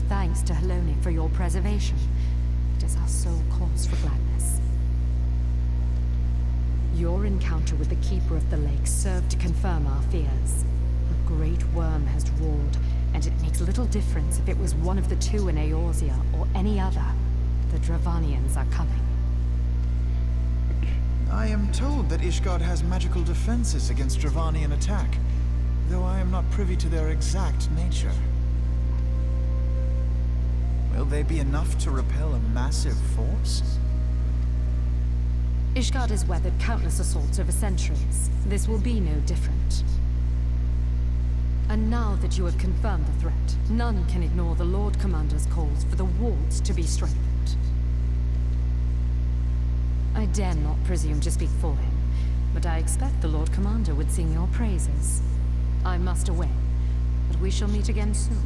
thanks to Halone for your preservation. It is our sole cause for gladness. Your encounter with the Keeper of the Lake served to confirm our fears. A great worm has roared, and it makes little difference if it was one of the two in Eorzea or any other. The Dravanians are coming. I am told that Ishgard has magical defenses against Dravanian attack, though I am not privy to their exact nature. Will they be enough to repel a massive force? Ishgard has weathered countless assaults over centuries. This will be no different. And now that you have confirmed the threat, none can ignore the Lord Commander's calls for the walls to be strengthened. I dare not presume to speak for him, but I expect the Lord Commander would sing your praises. I must away, but we shall meet again soon.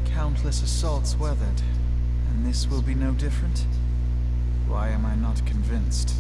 Countless assaults weathered, and this will be no different? Why am I not convinced?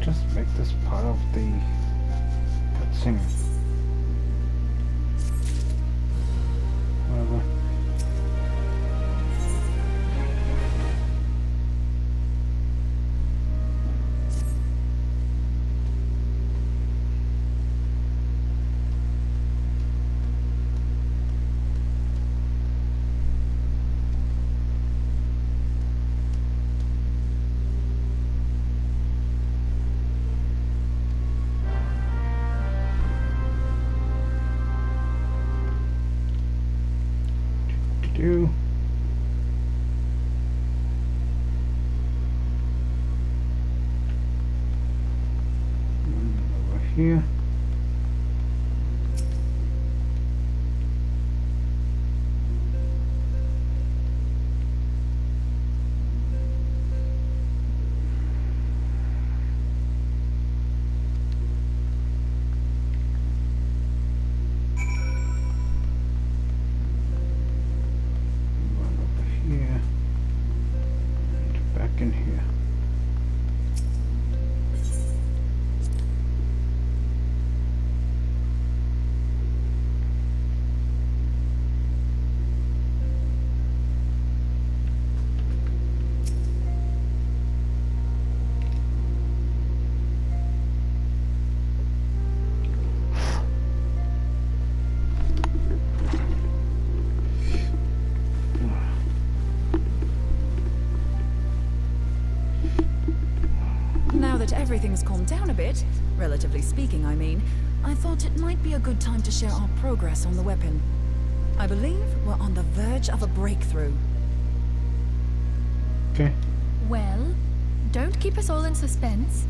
Just make this part of the cutscene. Whatever. Do over here. In here. Everything's calmed down a bit, relatively speaking, I mean, I thought it might be a good time to share our progress on the weapon. I believe we're on the verge of a breakthrough. Okay. Well, don't keep us all in suspense.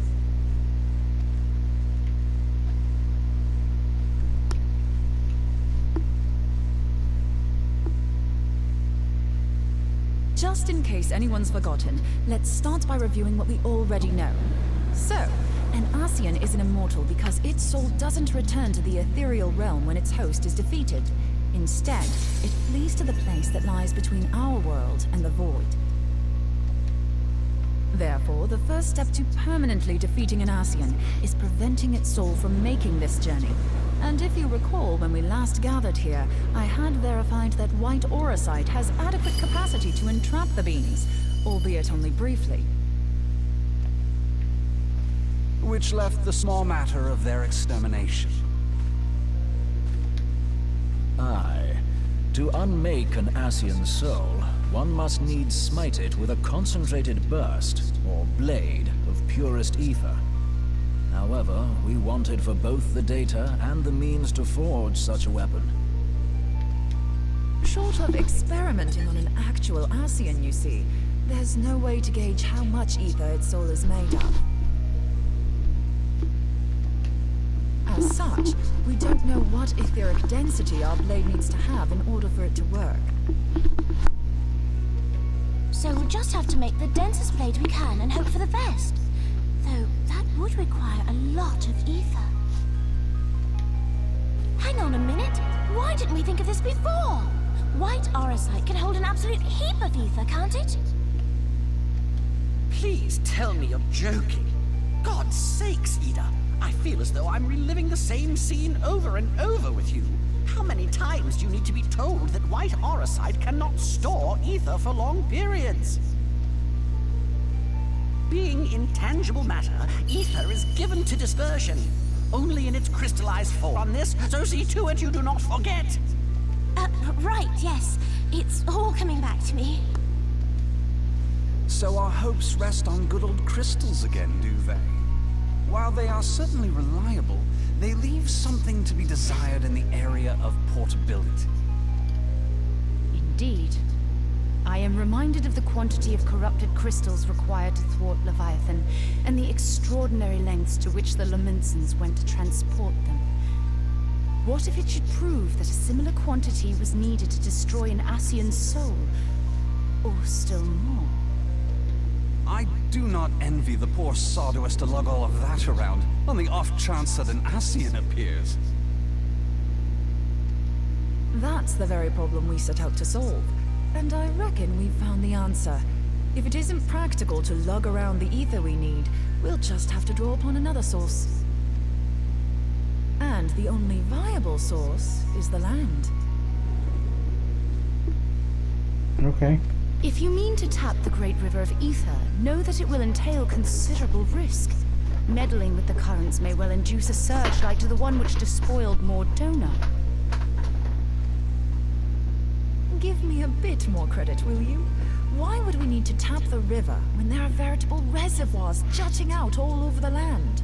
Just in case anyone's forgotten, let's start by reviewing what we already know. So, an Ascian is an immortal because its soul doesn't return to the ethereal realm when its host is defeated. Instead, it flees to the place that lies between our world and the void. Therefore, the first step to permanently defeating an Ascian is preventing its soul from making this journey. And if you recall, when we last gathered here, I had verified that white auracite has adequate capacity to entrap the beings, albeit only briefly. Which left the small matter of their extermination. Aye. To unmake an Ascian soul, one must needs smite it with a concentrated burst, or blade, of purest ether. However, we wanted for both the data and the means to forge such a weapon. Short of experimenting on an actual Ascian, you see, there's no way to gauge how much ether its soul is made of. As such, we don't know what etheric density our blade needs to have in order for it to work. So we'll just have to make the densest blade we can and hope for the best. Though that would require a lot of ether. Hang on a minute. Why didn't we think of this before? White aurosite can hold an absolute heap of ether, can't it? Please tell me you're joking. God's sakes, Ida. I feel as though I'm reliving the same scene over and over with you. How many times do you need to be told that white aurosite cannot store ether for long periods? Being intangible matter, ether is given to dispersion. Only in its crystallized form on this, so see to it you do not forget. Right, yes. It's all coming back to me. So our hopes rest on good old crystals again, do they? While they are certainly reliable, they leave something to be desired in the area of portability. Indeed. I am reminded of the quantity of corrupted crystals required to thwart Leviathan, and the extraordinary lengths to which the Lamentsons went to transport them. What if it should prove that a similar quantity was needed to destroy an Ascian's soul? Or still more? I do not envy the poor sod who has to lug all of that around, on the off chance that an Ascian appears. That's the very problem we set out to solve. And I reckon we've found the answer. If it isn't practical to lug around the ether we need, we'll just have to draw upon another source. And the only viable source is the land. Okay. If you mean to tap the Great River of Ether, know that it will entail considerable risk. Meddling with the currents may well induce a surge like to the one which despoiled Mordona. Give me a bit more credit, will you? Why would we need to tap the river when there are veritable reservoirs jutting out all over the land?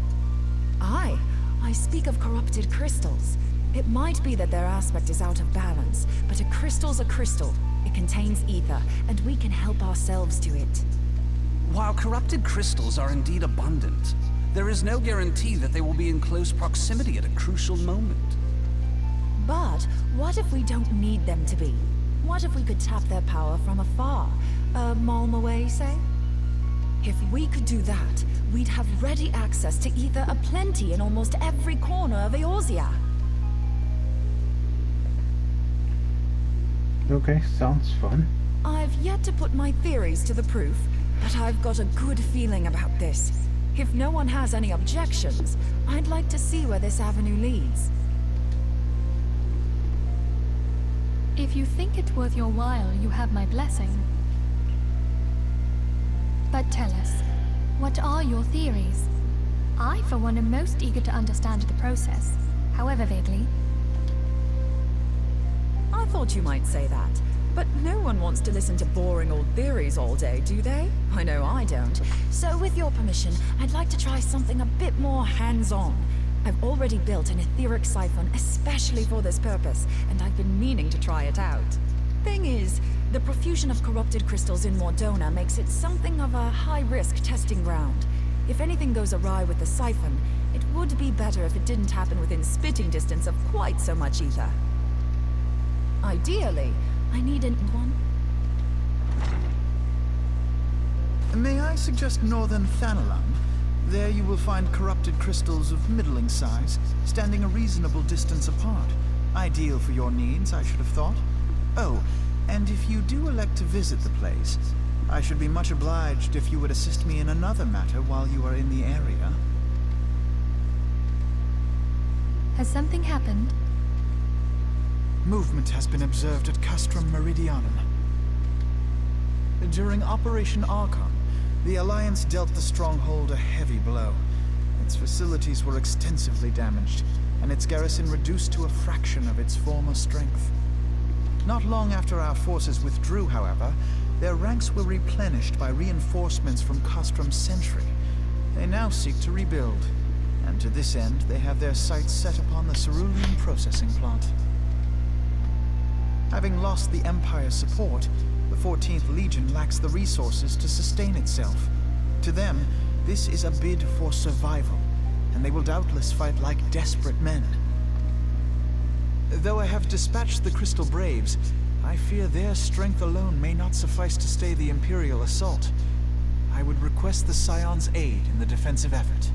I speak of corrupted crystals. It might be that their aspect is out of balance, but a crystal's a crystal. It contains ether, and we can help ourselves to it. While corrupted crystals are indeed abundant, there is no guarantee that they will be in close proximity at a crucial moment. But what if we don't need them to be? What if we could tap their power from afar? A malm away, say? If we could do that, we'd have ready access to ether aplenty in almost every corner of Eorzea. Okay, sounds fun. I've yet to put my theories to the proof, but I've got a good feeling about this. If no one has any objections, I'd like to see where this avenue leads. If you think it worth your while, you have my blessing. But tell us, what are your theories? I, for one, am most eager to understand the process, however vaguely. I thought you might say that, but no one wants to listen to boring old theories all day, do they? I know I don't. So with your permission, I'd like to try something a bit more hands-on. I've already built an etheric siphon especially for this purpose, and I've been meaning to try it out. Thing is, the profusion of corrupted crystals in Mordona makes it something of a high-risk testing ground. If anything goes awry with the siphon, it would be better if it didn't happen within spitting distance of quite so much ether. Ideally, I need one. May I suggest northern Thanalan? There you will find corrupted crystals of middling size, standing a reasonable distance apart. Ideal for your needs, I should have thought. Oh, and if you do elect to visit the place, I should be much obliged if you would assist me in another matter while you are in the area. Has something happened? Movement has been observed at Castrum Meridianum. During Operation Archon, the Alliance dealt the stronghold a heavy blow. Its facilities were extensively damaged, and its garrison reduced to a fraction of its former strength. Not long after our forces withdrew, however, their ranks were replenished by reinforcements from Kostrom's sentry. They now seek to rebuild, and to this end they have their sights set upon the cerulean processing plant. Having lost the Empire's support, the 14th Legion lacks the resources to sustain itself. To them, this is a bid for survival, and they will doubtless fight like desperate men. Though I have dispatched the Crystal Braves, I fear their strength alone may not suffice to stay the Imperial assault. I would request the Scion's aid in the defensive effort.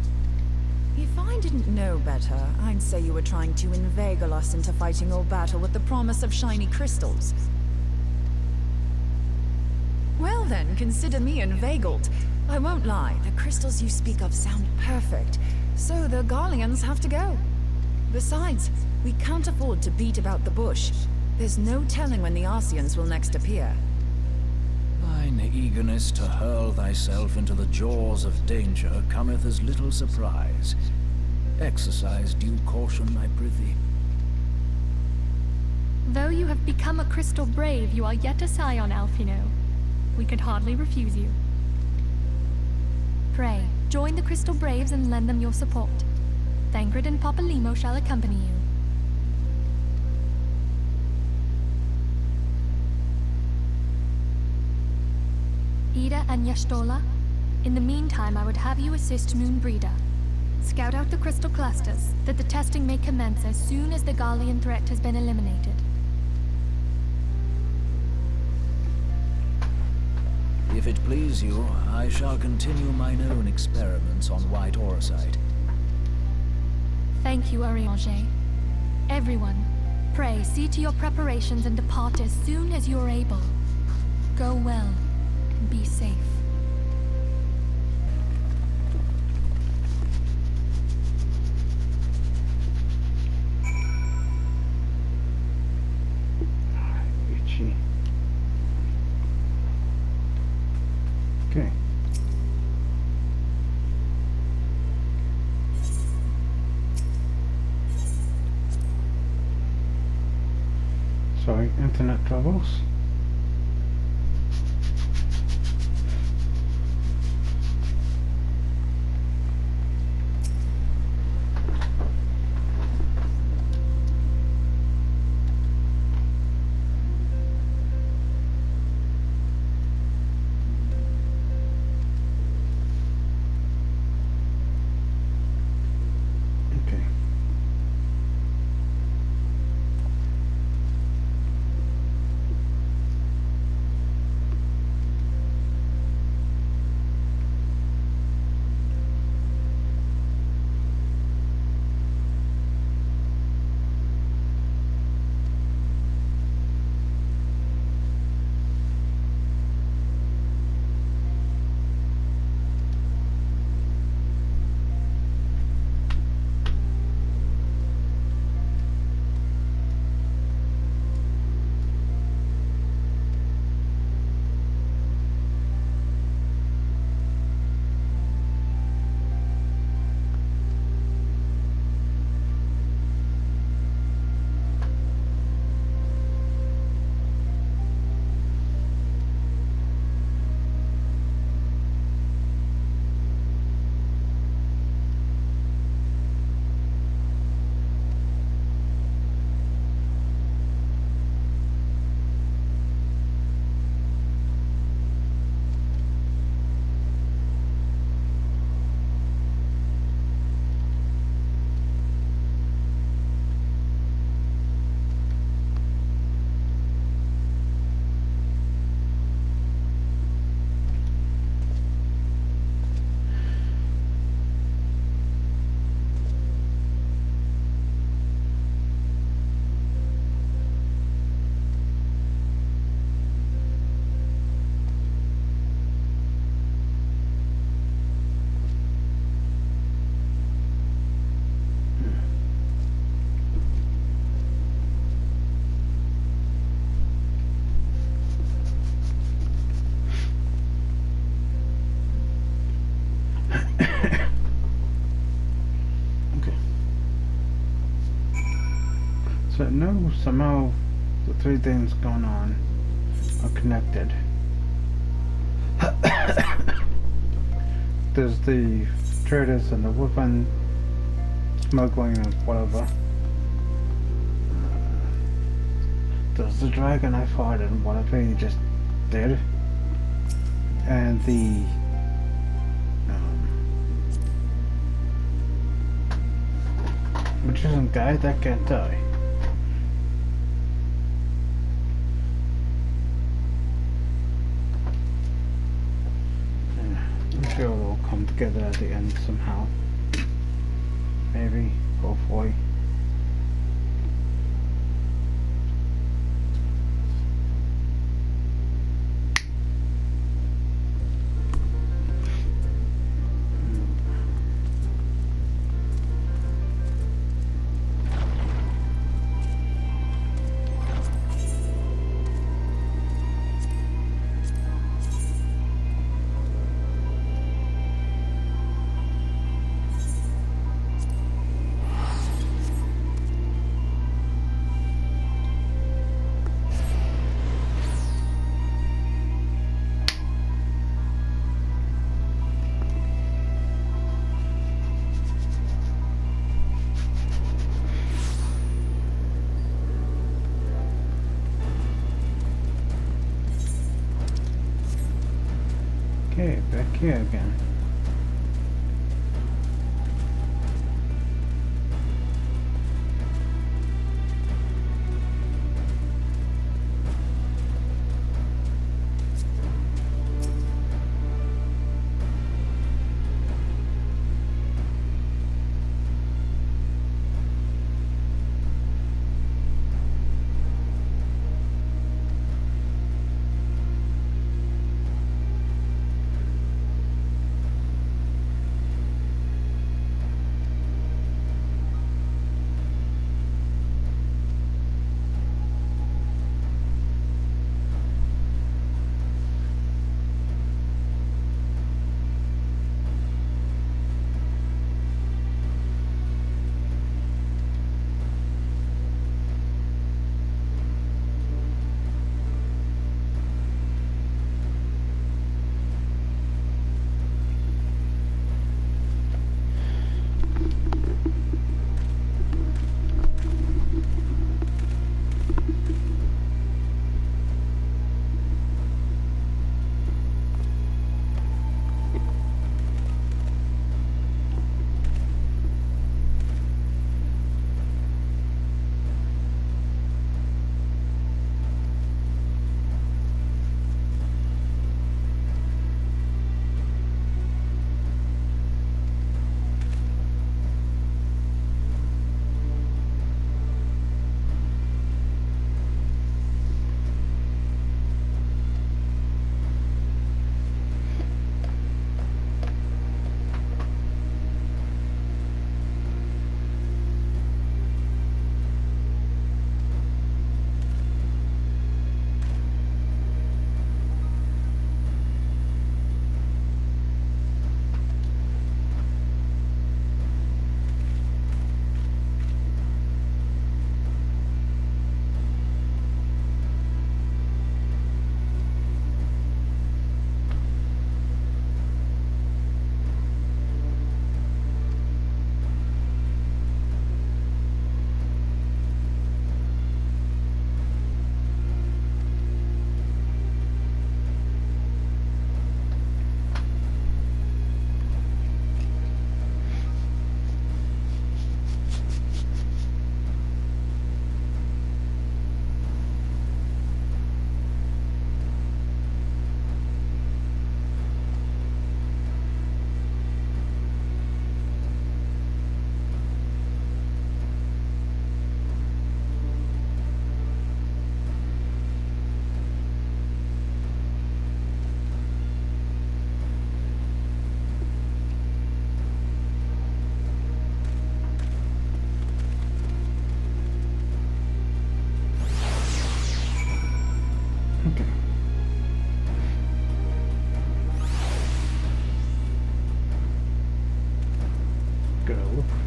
If I didn't know better, I'd say you were trying to inveigle us into fighting your battle with the promise of shiny crystals. Well then, consider me inveigled. I won't lie, the crystals you speak of sound perfect, so the Garleans have to go. Besides, we can't afford to beat about the bush. There's no telling when the Arsians will next appear. Thine eagerness to hurl thyself into the jaws of danger cometh as little surprise. Exercise due caution, I prithee. Though you have become a Crystal Brave, you are yet a Scion, Alphino. We could hardly refuse you. Pray, join the Crystal Braves and lend them your support. Thangred and Papalimo shall accompany you. Ida and Yashtola, in the meantime I would have you assist Moonbreeder. Scout out the crystal clusters, that the testing may commence as soon as the Garlean threat has been eliminated. If it please you, I shall continue mine own experiments on white aurosite. Thank you, Arianger. Everyone, pray see to your preparations and depart as soon as you are able. Go well, and be safe. Itchy. Okay. Sorry, internet troubles. Okay. So no, somehow The three things going on are connected. There's the traders and the weapon smuggling and whatever. There's the dragon I fought and whatever he just did. And the magician guy that can't die. I'm sure it'll come together at the end somehow. Maybe, hopefully. Okay, back here again.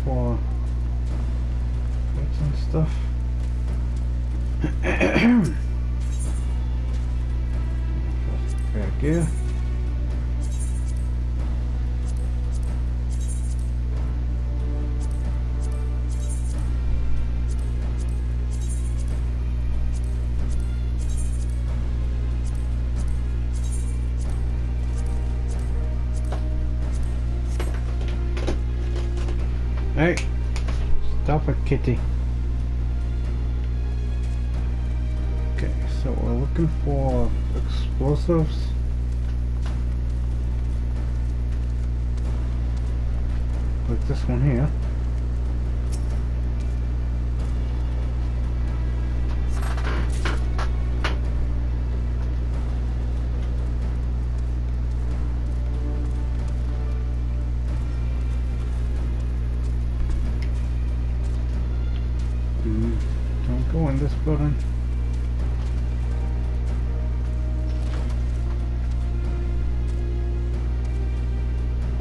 for and stuff. gear. Hey, stop it, kitty. Okay, so we're looking for explosives. Like this one here. Don't go in this building.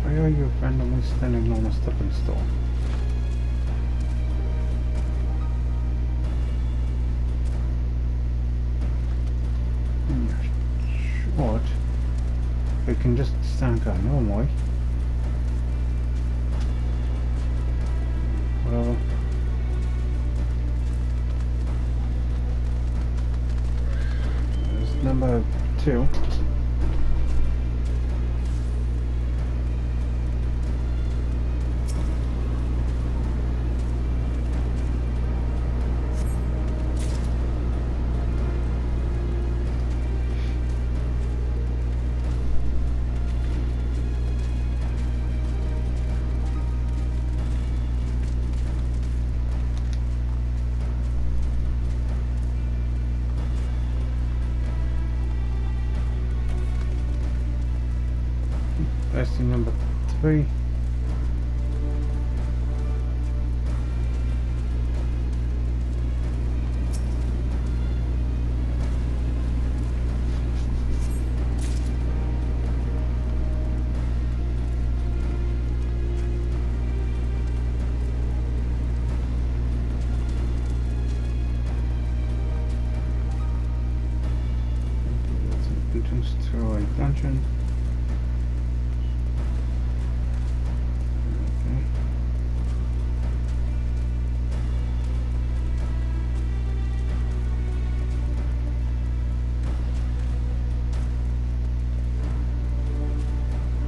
Why are you randomly standing on a stepping stone? Short. We can just stand there normally. Whatever. There's number 2. That's the number 3. That's an entrance to a dungeon.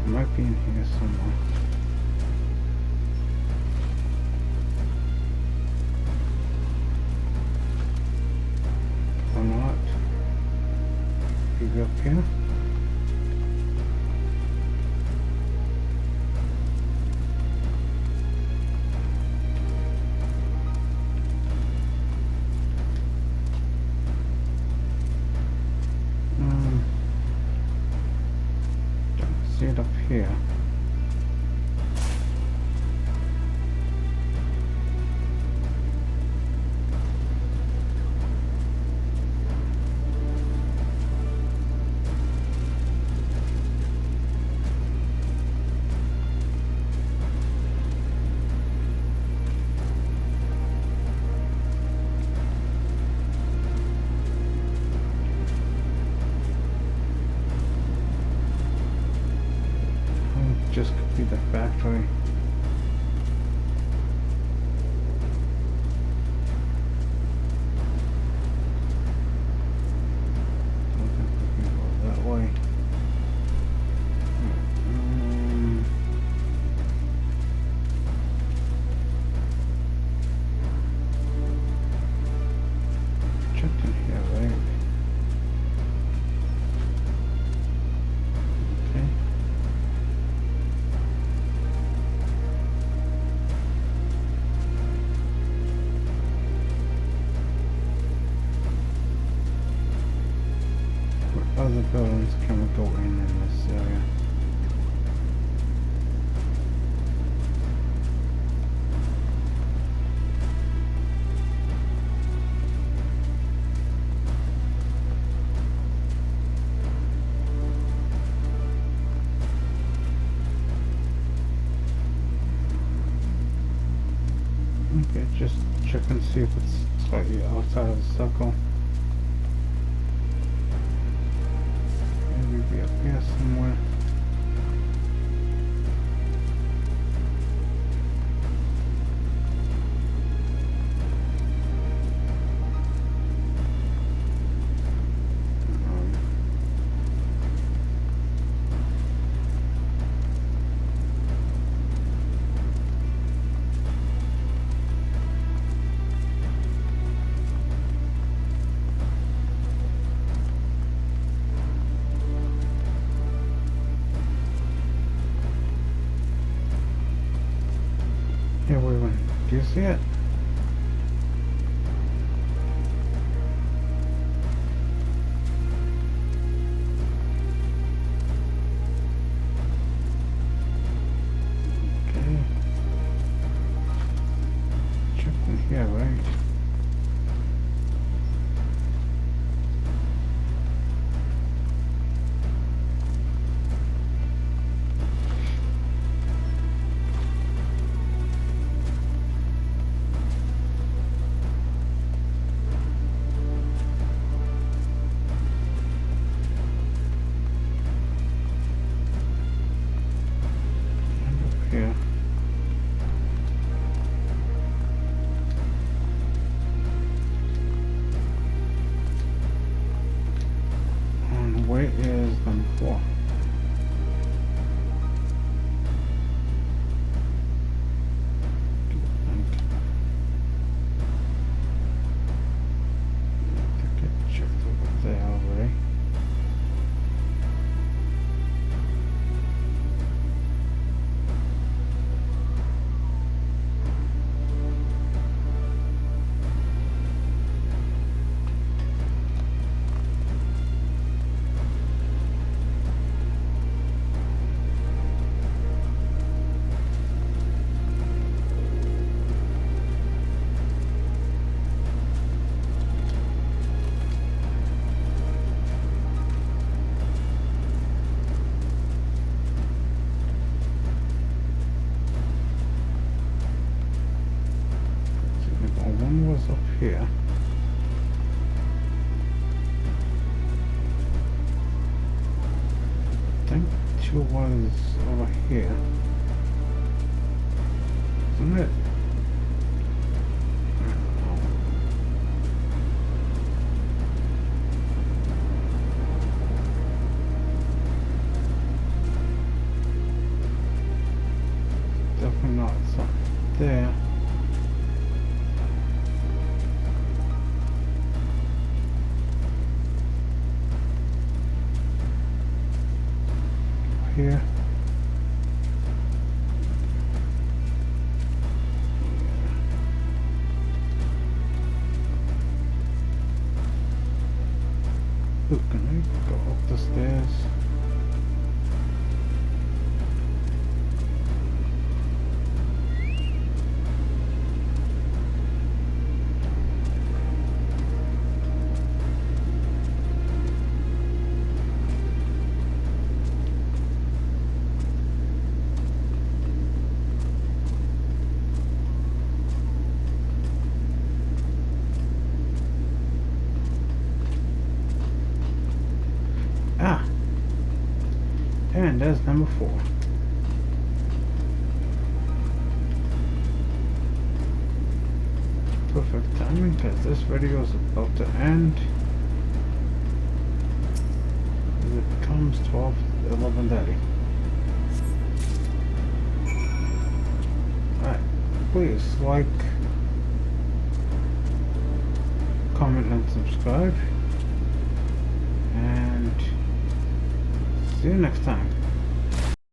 Might be in here somewhere. Or not. Maybe up here. See it up here. Just could be the factory. Don't think we can go that way. Checked in here, right? Okay. Other buildings can we go in this area? Okay, just check and see if it's slightly outside of the circle. Maybe up here. somewhere. Here we went. Do you see it? Okay. Check in here, right? Here. And where is number 4? I checked over there already. One was up here. I think 2 was over here. Isn't it? I don't know. Definitely not. It's up there. Here. Ooh, can I go up the stairs? Ah, and there's number 4. Perfect timing because this video is about to end. It becomes 11:30. Alright, please like, comment and subscribe. And see you next time.